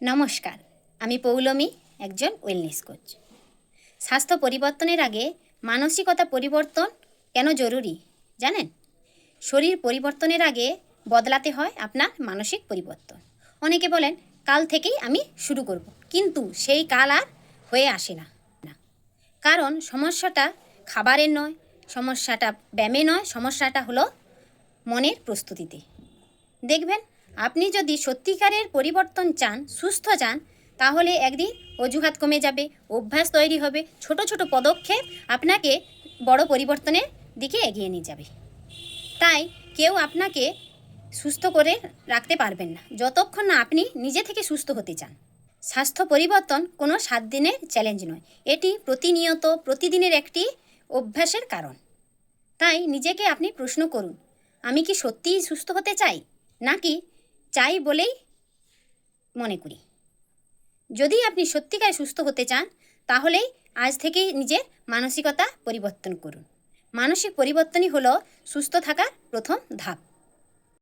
নমস্কার, আমি পৌলমী, একজন ওয়েলনেস কোচ। স্বাস্থ্য পরিবর্তনের আগে মানসিকতা পরিবর্তন কেন জরুরি জানেন? শরীর পরিবর্তনের আগে বদলাতে হয় আপনার মানসিক পরিবর্তন। অনেকে বলেন কাল থেকেই আমি শুরু করব, কিন্তু সেই কাল আর হয়ে আসে না। কারণ সমস্যাটা খাবারের নয়, সমস্যাটা ব্যায়ামে নয়, সমস্যাটা হলো মনের প্রস্তুতিতে। দেখবেন, আপনি যদি সত্যিকারের পরিবর্তন চান, সুস্থ চান, তাহলে একদিন অজুহাত কমে যাবে, অভ্যাস তৈরি হবে, ছোট ছোট পদক্ষেপ আপনাকে বড় পরিবর্তনের দিকে এগিয়ে নিয়ে যাবে। তাই কেউ আপনাকে সুস্থ করে রাখতে পারবেন না যতক্ষণ না আপনি নিজে থেকে সুস্থ হতে চান। স্বাস্থ্য পরিবর্তন কোনো 7 দিনের চ্যালেঞ্জ নয়, এটি প্রতিনিয়ত প্রতিদিনের একটি অভ্যাসের কারণ। তাই নিজেকে আপনি প্রশ্ন করুন, আমি কি সত্যিই সুস্থ হতে চাই, নাকি চাই বলেই মনে করি? যদি আপনি সত্যিকার সুস্থ হতে চান, তাহলেই আজ থেকেই নিজের মানসিকতা পরিবর্তন করুন। মানসিক পরিবর্তনই হলো সুস্থ থাকার প্রথম ধাপ।